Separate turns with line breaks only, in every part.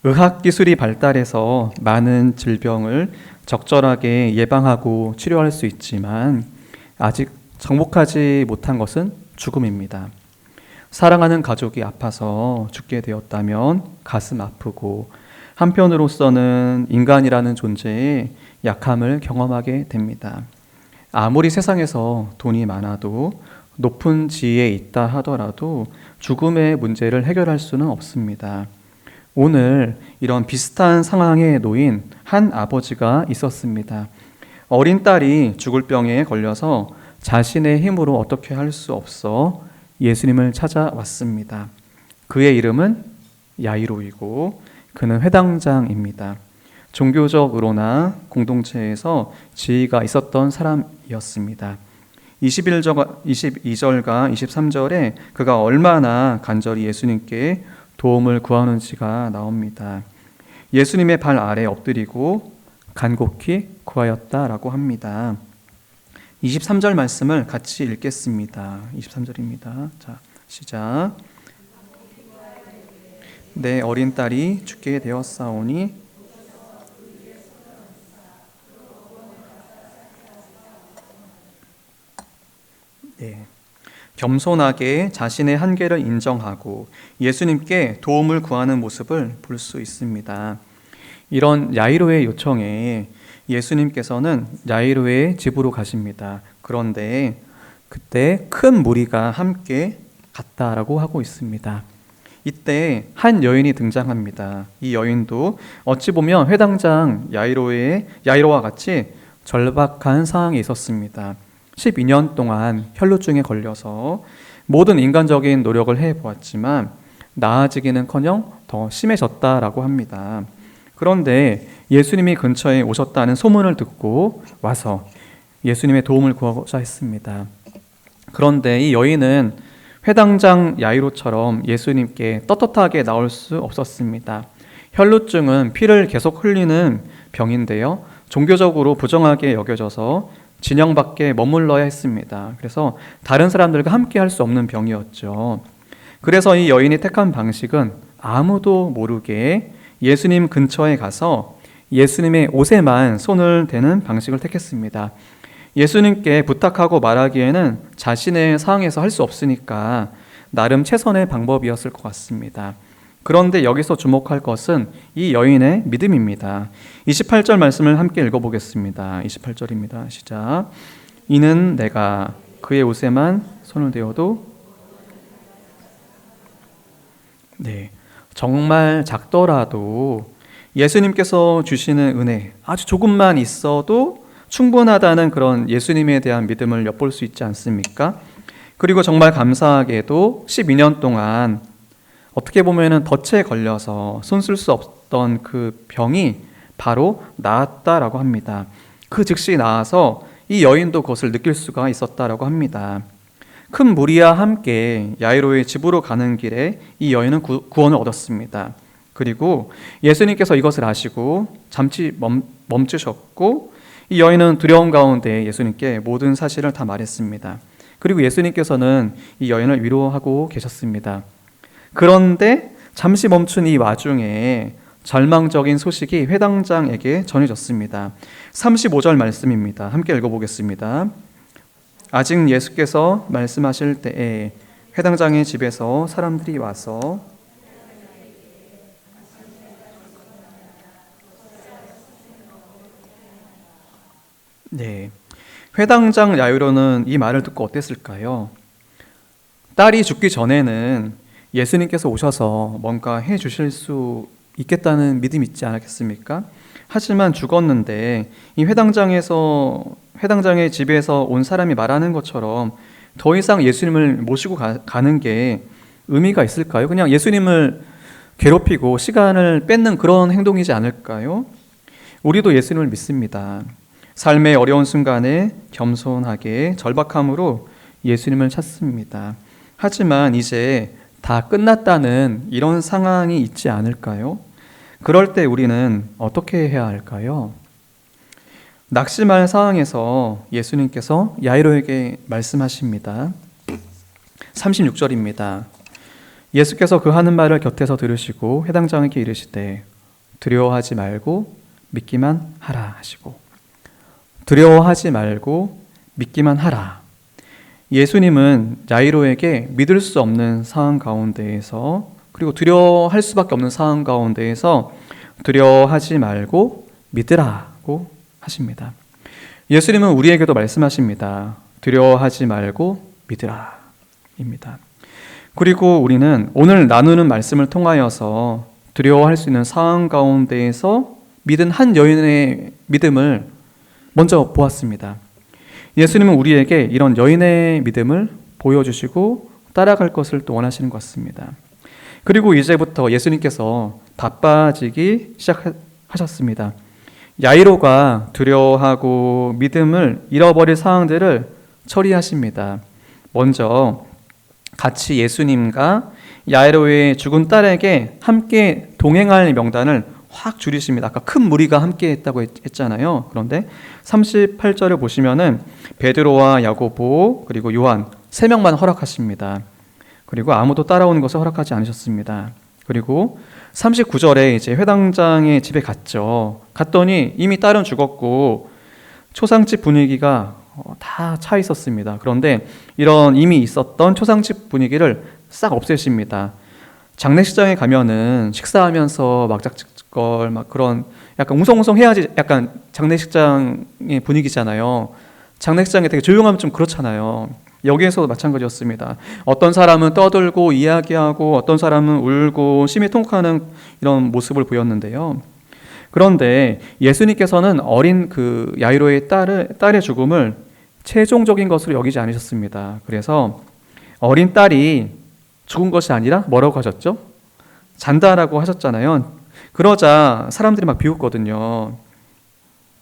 의학 기술이 발달해서 많은 질병을 적절하게 예방하고 치료할 수 있지만 아직 정복하지 못한 것은 죽음입니다. 사랑하는 가족이 아파서 죽게 되었다면 가슴 아프고 한편으로서는 인간이라는 존재의 약함을 경험하게 됩니다. 아무리 세상에서 돈이 많아도 높은 지위에 있다 하더라도 죽음의 문제를 해결할 수는 없습니다. 오늘 이런 비슷한 상황에 놓인 한 아버지가 있었습니다. 어린 딸이 죽을 병에 걸려서 자신의 힘으로 어떻게 할 수 없어 예수님을 찾아왔습니다. 그의 이름은 야이로이고 그는 회당장입니다. 종교적으로나 공동체에서 지위가 있었던 사람이었습니다. 22절과 23절에 그가 얼마나 간절히 예수님께 도움을 구하는지가 나옵니다. 예수님의 발 아래 엎드리고 간곡히 구하였다라고 합니다. 23절 말씀을 같이 읽겠습니다. 23절입니다. 자, 시작. 내 어린 딸이 죽게 되었사오니 네. 겸손하게 자신의 한계를 인정하고 예수님께 도움을 구하는 모습을 볼 수 있습니다. 이런 야이로의 요청에 예수님께서는 야이로의 집으로 가십니다. 그런데 그때 큰 무리가 함께 갔다라고 하고 있습니다. 이때 한 여인이 등장합니다. 이 여인도 어찌 보면 회당장 야이로와 같이 절박한 상황에 있었습니다. 12년 동안 혈루증에 걸려서 모든 인간적인 노력을 해보았지만 나아지기는커녕 더 심해졌다라고 합니다. 그런데 예수님이 근처에 오셨다는 소문을 듣고 와서 예수님의 도움을 구하고자 했습니다. 그런데 이 여인은 회당장 야이로처럼 예수님께 떳떳하게 나올 수 없었습니다. 혈루증은 피를 계속 흘리는 병인데요, 종교적으로 부정하게 여겨져서 진영 밖에 머물러야 했습니다. 그래서 다른 사람들과 함께 할 수 없는 병이었죠. 그래서 이 여인이 택한 방식은 아무도 모르게 예수님 근처에 가서 예수님의 옷에만 손을 대는 방식을 택했습니다. 예수님께 부탁하고 말하기에는 자신의 상황에서 할 수 없으니까 나름 최선의 방법이었을 것 같습니다. 그런데 여기서 주목할 것은 이 여인의 믿음입니다. 28절 말씀을 함께 읽어보겠습니다. 28절입니다. 시작. 이는 내가 그의 옷에만 손을 대어도 네, 정말 작더라도 예수님께서 주시는 은혜 아주 조금만 있어도 충분하다는 그런 예수님에 대한 믿음을 엿볼 수 있지 않습니까? 그리고 정말 감사하게도 12년 동안 어떻게 보면은 덫에 걸려서 손 쓸 수 없던 그 병이 바로 나았다라고 합니다. 그 즉시 나아서 이 여인도 그것을 느낄 수가 있었다라고 합니다. 큰 무리와 함께 야이로의 집으로 가는 길에 이 여인은 구원을 얻었습니다. 그리고 예수님께서 이것을 아시고 잠시 멈추셨고 이 여인은 두려움 가운데 예수님께 모든 사실을 다 말했습니다. 그리고 예수님께서는 이 여인을 위로하고 계셨습니다. 그런데 잠시 멈춘 이 와중에 절망적인 소식이 회당장에게 전해졌습니다. 35절 말씀입니다. 함께 읽어보겠습니다. 아직 예수께서 말씀하실 때에 회당장의 집에서 사람들이 와서 네, 회당장 야이로는 이 말을 듣고 어땠을까요? 딸이 죽기 전에는 예수님께서 오셔서 뭔가 해 주실 수 있겠다는 믿음이 있지 않았겠습니까? 하지만 죽었는데 이 회당장의 집에서 온 사람이 말하는 것처럼 더 이상 예수님을 모시고 가는 게 의미가 있을까요? 그냥 예수님을 괴롭히고 시간을 뺏는 그런 행동이지 않을까요? 우리도 예수님을 믿습니다. 삶의 어려운 순간에 겸손하게 절박함으로 예수님을 찾습니다. 하지만 이제 다 끝났다는 이런 상황이 있지 않을까요? 그럴 때 우리는 어떻게 해야 할까요? 낙심할 상황에서 예수님께서 야이로에게 말씀하십니다. 36절입니다. 예수께서 그 하는 말을 곁에서 들으시고 회당장에게 이르시되 두려워하지 말고 믿기만 하라 하시고, 두려워하지 말고 믿기만 하라. 예수님은 야이로에게 믿을 수 없는 상황 가운데에서, 그리고 두려워할 수밖에 없는 상황 가운데에서 두려워하지 말고 믿으라고 하십니다. 예수님은 우리에게도 말씀하십니다. 두려워하지 말고 믿으라 입니다. 그리고 우리는 오늘 나누는 말씀을 통하여서 두려워할 수 있는 상황 가운데에서 믿은 한 여인의 믿음을 먼저 보았습니다. 예수님은 우리에게 이런 여인의 믿음을 보여주시고 따라갈 것을 또 원하시는 것 같습니다. 그리고 이제부터 예수님께서 바빠지기 시작하셨습니다. 야이로가 두려워하고 믿음을 잃어버릴 상황들을 처리하십니다. 먼저 같이 예수님과 야이로의 죽은 딸에게 함께 동행할 명단을 확 줄이십니다. 아까 큰 무리가 함께 했다고 했잖아요. 그런데 38절을 보시면은 베드로와 야고보 그리고 요한 3명만 허락하십니다. 그리고 아무도 따라오는 것을 허락하지 않으셨습니다. 그리고 39절에 이제 회당장의 집에 갔죠. 갔더니 이미 딸은 죽었고 초상집 분위기가 다 차 있었습니다. 그런데 이런 이미 있었던 초상집 분위기를 싹 없애십니다. 장례식장에 가면은 식사하면서 막작걸 막 그런 약간 웅성웅성 해야지 약간 장례식장의 분위기잖아요. 장례식장이 되게 조용하면 좀 그렇잖아요. 여기에서도 마찬가지였습니다. 어떤 사람은 떠들고 이야기하고 어떤 사람은 울고 심히 통곡하는 이런 모습을 보였는데요. 그런데 예수님께서는 어린 그 야이로의 딸의 죽음을 최종적인 것으로 여기지 않으셨습니다. 그래서 어린 딸이 죽은 것이 아니라 뭐라고 하셨죠? 잔다라고 하셨잖아요. 그러자 사람들이 막 비웃거든요.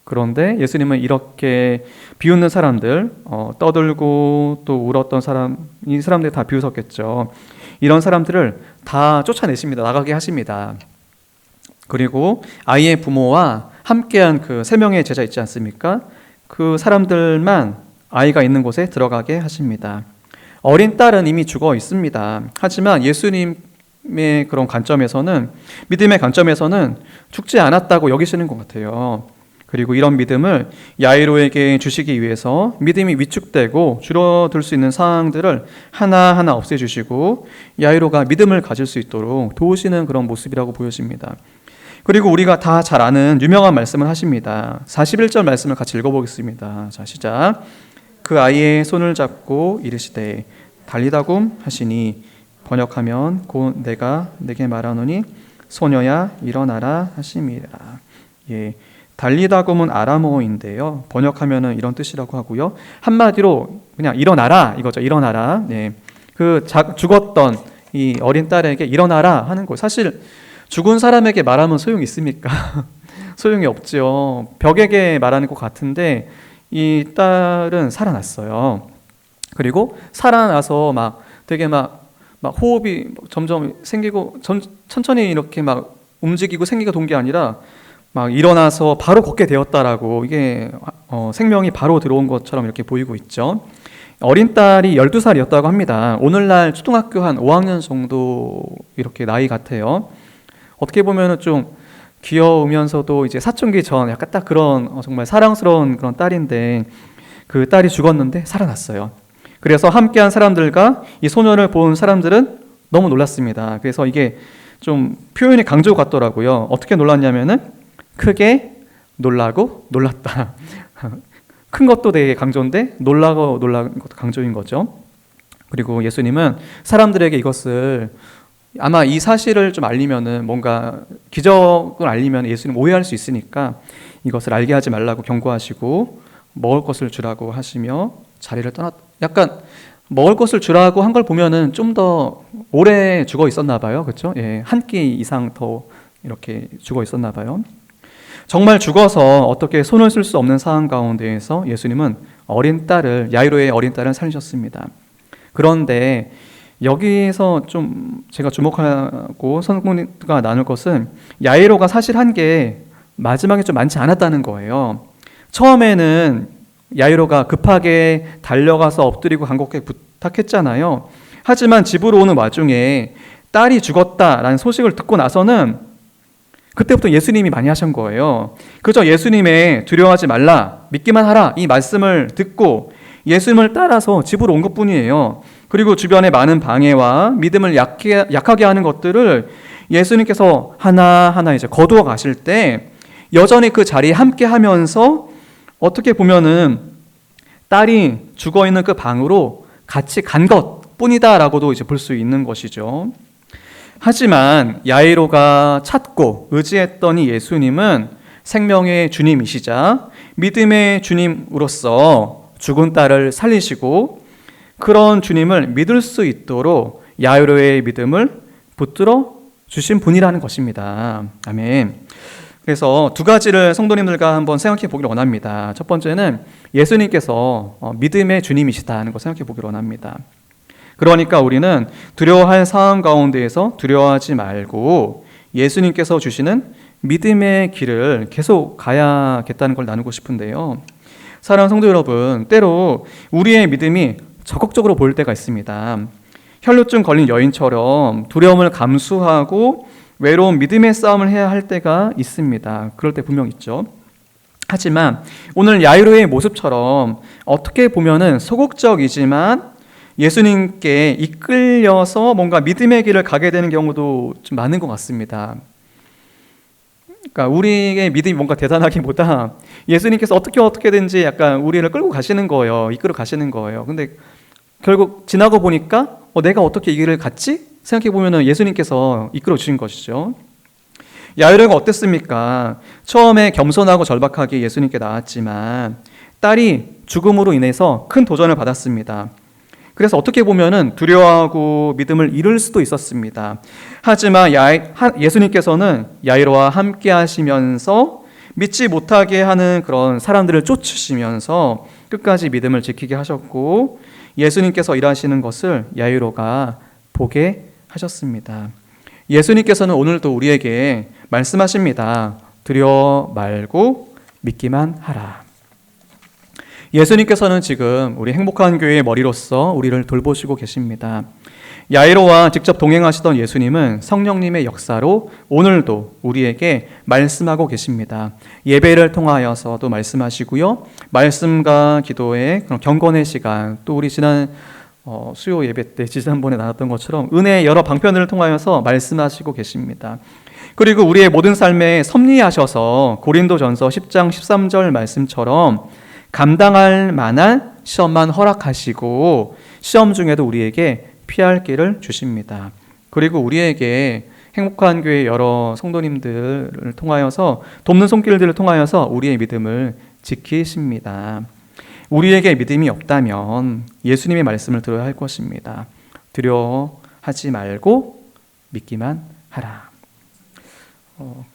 그런데 예수님은 이렇게 비웃는 사람들, 떠들고 또 울었던 이 사람들이 다 비웃었겠죠. 이런 사람들을 다 쫓아내십니다. 나가게 하십니다. 그리고 아이의 부모와 함께한 그 3명의 제자 있지 않습니까? 그 사람들만 아이가 있는 곳에 들어가게 하십니다. 어린 딸은 이미 죽어 있습니다. 하지만 예수님의 그런 관점에서는, 믿음의 관점에서는 죽지 않았다고 여기시는 것 같아요. 그리고 이런 믿음을 야이로에게 주시기 위해서 믿음이 위축되고 줄어들 수 있는 상황들을 하나하나 없애주시고 야이로가 믿음을 가질 수 있도록 도우시는 그런 모습이라고 보여집니다. 그리고 우리가 다 잘 아는 유명한 말씀을 하십니다. 41절 말씀을 같이 읽어보겠습니다. 자, 시작. 그 아이의 손을 잡고 이르시되 달리다굼 하시니 번역하면 곧 내가 내게 말하노니 소녀야 일어나라 하심이라. 예, 달리다굼은 아람어인데요. 번역하면은 이런 뜻이라고 하고요. 한마디로 그냥 일어나라 이거죠. 일어나라. 네, 그 죽었던 이 어린 딸에게 일어나라 하는 거. 사실 죽은 사람에게 말하면 소용이 있습니까? 소용이 없죠. 벽에게 말하는 것 같은데 이 딸은 살아났어요. 그리고 살아나서 막 되게 막 호흡이 점점 생기고 천천히 이렇게 막 움직이고 생기가 돈 게 아니라 막 일어나서 바로 걷게 되었다라고, 이게 생명이 바로 들어온 것처럼 이렇게 보이고 있죠. 어린 딸이 12살이었다고 합니다. 오늘날 초등학교 한 5학년 정도 이렇게 나이 같아요. 어떻게 보면은 좀 귀여우면서도 이제 사춘기 전 약간 딱 그런 정말 사랑스러운 그런 딸인데 그 딸이 죽었는데 살아났어요. 그래서 함께한 사람들과 이 소녀를 본 사람들은 너무 놀랐습니다. 그래서 이게 좀 표현이 강조 같더라고요. 어떻게 놀랐냐면은 크게 놀라고 놀랐다. 큰 것도 되게 강조인데 놀라고 놀란 것도 강조인 거죠. 그리고 예수님은 사람들에게 이것을 아마 이 사실을 좀 알리면은 뭔가 기적을 알리면 예수님 오해할 수 있으니까 이것을 알게 하지 말라고 경고하시고 먹을 것을 주라고 하시며 자리를 약간 먹을 것을 주라고 한 걸 보면은 좀 더 오래 죽어 있었나 봐요. 그렇죠? 예, 한 끼 이상 더 이렇게 죽어 있었나 봐요. 정말 죽어서 어떻게 손을 쓸 수 없는 상황 가운데에서 예수님은 야이로의 어린 딸을 살리셨습니다. 그런데 여기서 좀 제가 주목하고 성도가 나눌 것은 야이로가 사실 한 게 마지막에 좀 많지 않았다는 거예요. 처음에는 야이로가 급하게 달려가서 엎드리고 간곡하게 부탁했잖아요. 하지만 집으로 오는 와중에 딸이 죽었다라는 소식을 듣고 나서는 그때부터 예수님이 많이 하신 거예요. 그저 예수님의 두려워하지 말라, 믿기만 하라 이 말씀을 듣고 예수님을 따라서 집으로 온 것뿐이에요. 그리고 주변의 많은 방해와 믿음을 약하게 하는 것들을 예수님께서 하나하나 이제 거두어 가실 때 여전히 그 자리에 함께 하면서 어떻게 보면은 딸이 죽어 있는 그 방으로 같이 간 것뿐이다라고도 이제 볼 수 있는 것이죠. 하지만 야이로가 찾고 의지했더니 예수님은 생명의 주님이시자 믿음의 주님으로서 죽은 딸을 살리시고 그런 주님을 믿을 수 있도록 야이로의 믿음을 붙들어 주신 분이라는 것입니다. 아멘. 그래서 두 가지를 성도님들과 한번 생각해 보기를 원합니다. 첫 번째는 예수님께서 믿음의 주님이시다는 걸 생각해 보기를 원합니다. 그러니까 우리는 두려워할 상황 가운데에서 두려워하지 말고 예수님께서 주시는 믿음의 길을 계속 가야겠다는 걸 나누고 싶은데요. 사랑하는 성도 여러분, 때로 우리의 믿음이 적극적으로 보일 때가 있습니다. 혈루증 걸린 여인처럼 두려움을 감수하고 외로운 믿음의 싸움을 해야 할 때가 있습니다. 그럴 때 분명 있죠. 하지만 오늘 야이로의 모습처럼 어떻게 보면은 소극적이지만 예수님께 이끌려서 뭔가 믿음의 길을 가게 되는 경우도 좀 많은 것 같습니다. 그러니까 우리의 믿음이 뭔가 대단하기보다 예수님께서 어떻게든지 약간 우리를 끌고 가시는 거예요. 이끌어 가시는 거예요. 근데 결국 지나고 보니까 내가 어떻게 이 길을 갔지? 생각해 보면 예수님께서 이끌어 주신 것이죠. 야이로가 어땠습니까? 처음에 겸손하고 절박하게 예수님께 나왔지만 딸이 죽음으로 인해서 큰 도전을 받았습니다. 그래서 어떻게 보면은 두려워하고 믿음을 잃을 수도 있었습니다. 하지만 예수님께서는 야이로와 함께 하시면서 믿지 못하게 하는 그런 사람들을 쫓으시면서 끝까지 믿음을 지키게 하셨고 예수님께서 일하시는 것을 야이로가 보게 하셨습니다. 예수님께서는 오늘도 우리에게 말씀하십니다. 두려워 말고 믿기만 하라. 예수님께서는 지금 우리 행복한 교회의 머리로서 우리를 돌보시고 계십니다. 야이로와 직접 동행하시던 예수님은 성령님의 역사로 오늘도 우리에게 말씀하고 계십니다. 예배를 통하여서도 말씀하시고요. 말씀과 기도의 그런 경건의 시간, 또 우리 지난 수요 예배 때 지난번에 나눴던 것처럼 은혜의 여러 방편들을 통하여서 말씀하시고 계십니다. 그리고 우리의 모든 삶에 섭리하셔서 고린도전서 10장 13절 말씀처럼 감당할 만한 시험만 허락하시고 시험 중에도 우리에게 피할 길을 주십니다. 그리고 우리에게 행복한 교회 여러 성도님들을 통하여서 돕는 손길들을 통하여서 우리의 믿음을 지키십니다. 우리에게 믿음이 없다면 예수님의 말씀을 들어야 할 것입니다. 두려워하지 말고 믿기만 하라.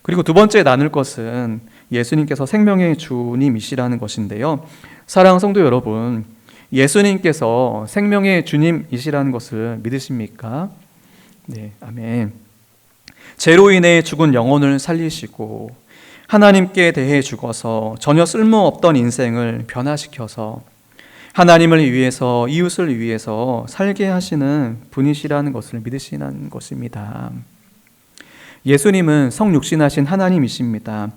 그리고 두 번째 나눌 것은 예수님께서 생명의 주님이시라는 것인데요. 사랑하는 성도 여러분, 예수님께서 생명의 주님이시라는 것을 믿으십니까? 네, 아멘. 죄로 인해 죽은 영혼을 살리시고 하나님께 대해 죽어서 전혀 쓸모없던 인생을 변화시켜서 하나님을 위해서 이웃을 위해서 살게 하시는 분이시라는 것을 믿으시는 것입니다. 예수님은 성육신하신 하나님이십니다.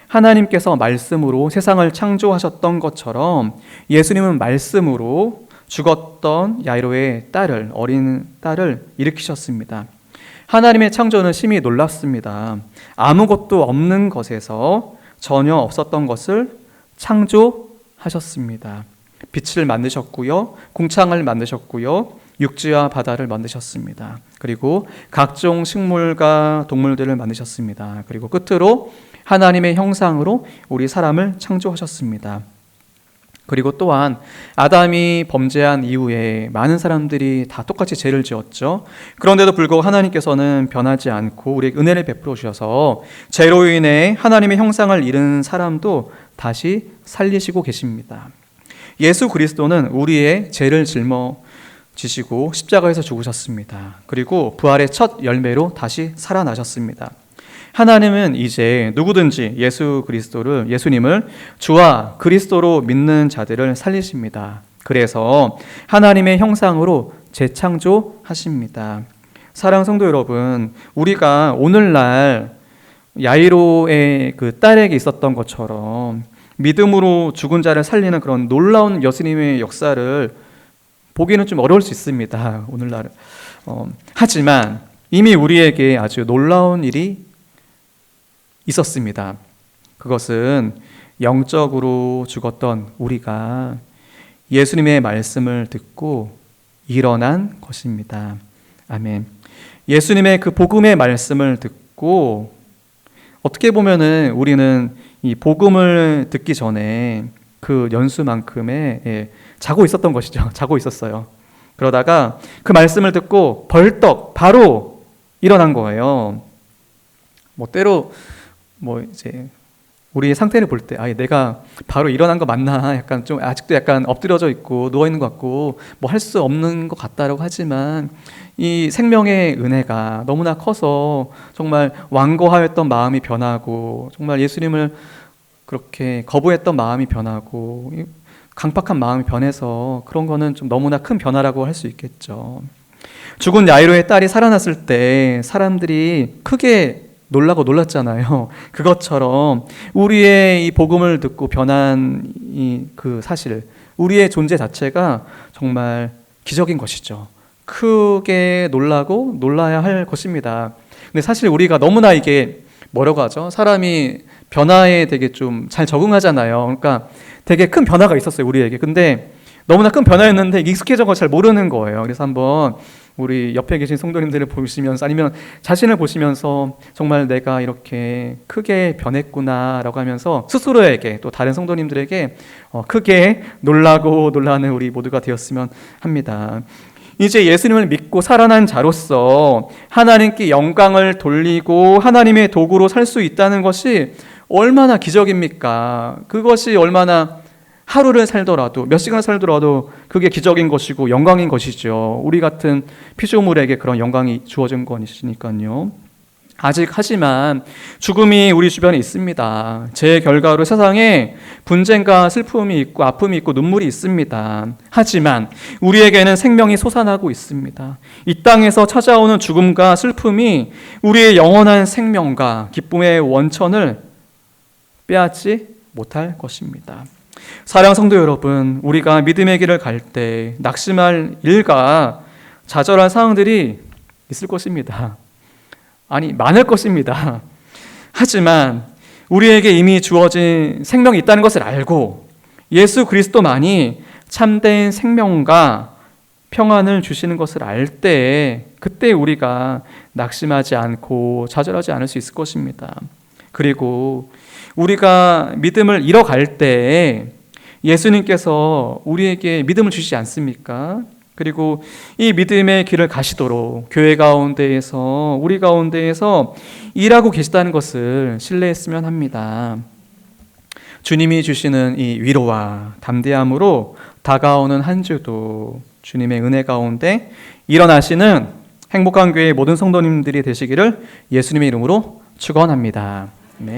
하나님께서 말씀으로 세상을 창조하셨던 것처럼 예수님은 말씀으로 죽었던 야이로의 딸을, 어린 딸을 일으키셨습니다. 하나님의 창조는 심히 놀랍습니다. 아무것도 없는 것에서 전혀 없었던 것을 창조하셨습니다. 빛을 만드셨고요, 궁창을 만드셨고요, 육지와 바다를 만드셨습니다. 그리고 각종 식물과 동물들을 만드셨습니다. 그리고 끝으로 하나님의 형상으로 우리 사람을 창조하셨습니다. 그리고 또한 아담이 범죄한 이후에 많은 사람들이 다 똑같이 죄를 지었죠. 그런데도 불구하고 하나님께서는 변하지 않고 우리에게 은혜를 베풀어 주셔서 죄로 인해 하나님의 형상을 잃은 사람도 다시 살리시고 계십니다. 예수 그리스도는 우리의 죄를 짊어지시고 십자가에서 죽으셨습니다. 그리고 부활의 첫 열매로 다시 살아나셨습니다. 하나님은 이제 누구든지 예수님을 주와 그리스도로 믿는 자들을 살리십니다. 그래서 하나님의 형상으로 재창조하십니다. 사랑하는 성도 여러분, 우리가 오늘날 야이로의 그 딸에게 있었던 것처럼 믿음으로 죽은 자를 살리는 그런 놀라운 예수님의 역사를 보기는 좀 어려울 수 있습니다. 오늘날. 하지만 이미 우리에게 아주 놀라운 일이 있었습니다. 그것은 영적으로 죽었던 우리가 예수님의 말씀을 듣고 일어난 것입니다. 아멘. 예수님의 그 복음의 말씀을 듣고 어떻게 보면은 우리는 이 복음을 듣기 전에 그 연수만큼의 자고 있었던 것이죠. 자고 있었어요. 그러다가 그 말씀을 듣고 벌떡 바로 일어난 거예요. 때로 이제 우리의 상태를 볼 때, 내가 바로 일어난 거 맞나? 약간 좀 아직도 약간 엎드려져 있고 누워 있는 것 같고 할 수 없는 것 같다라고 하지만 이 생명의 은혜가 너무나 커서 정말 완고하였던 마음이 변하고 정말 예수님을 그렇게 거부했던 마음이 변하고 강팍한 마음이 변해서 그런 거는 좀 너무나 큰 변화라고 할 수 있겠죠. 죽은 야이로의 딸이 살아났을 때 사람들이 크게 놀랐잖아요. 그것처럼 우리의 이 복음을 듣고 변한 그 사실, 우리의 존재 자체가 정말 기적인 것이죠. 크게 놀라야 할 것입니다. 근데 사실 우리가 너무나 이게 뭐라고 하죠? 사람이 변화에 되게 좀 잘 적응하잖아요. 그러니까 되게 큰 변화가 있었어요, 우리에게. 근데 너무나 큰 변화였는데 익숙해져 거 잘 모르는 거예요. 그래서 한번 우리 옆에 계신 성도님들을 보시면서 아니면 자신을 보시면서 정말 내가 이렇게 크게 변했구나라고 하면서 스스로에게 또 다른 성도님들에게 크게 놀라는 우리 모두가 되었으면 합니다. 이제 예수님을 믿고 살아난 자로서 하나님께 영광을 돌리고 하나님의 도구로 살 수 있다는 것이 얼마나 기적입니까? 그것이 얼마나 하루를 살더라도 몇 시간을 살더라도 그게 기적인 것이고 영광인 것이죠. 우리 같은 피조물에게 그런 영광이 주어진 것이니까요. 하지만 죽음이 우리 주변에 있습니다. 제 결과로 세상에 분쟁과 슬픔이 있고 아픔이 있고 눈물이 있습니다. 하지만 우리에게는 생명이 솟아나고 있습니다. 이 땅에서 찾아오는 죽음과 슬픔이 우리의 영원한 생명과 기쁨의 원천을 빼앗지 못할 것입니다. 사랑 성도 여러분, 우리가 믿음의 길을 갈 때 낙심할 일과 좌절한 상황들이 있을 것입니다. 많을 것입니다. 하지만 우리에게 이미 주어진 생명이 있다는 것을 알고 예수 그리스도만이 참된 생명과 평안을 주시는 것을 알 때 그때 우리가 낙심하지 않고 좌절하지 않을 수 있을 것입니다. 그리고 우리가 믿음을 잃어갈 때 예수님께서 우리에게 믿음을 주시지 않습니까? 그리고 이 믿음의 길을 가시도록 교회 가운데에서 우리 가운데에서 일하고 계시다는 것을 신뢰했으면 합니다. 주님이 주시는 이 위로와 담대함으로 다가오는 한 주도 주님의 은혜 가운데 일어나시는 행복한 교회의 모든 성도님들이 되시기를 예수님의 이름으로 축원합니다.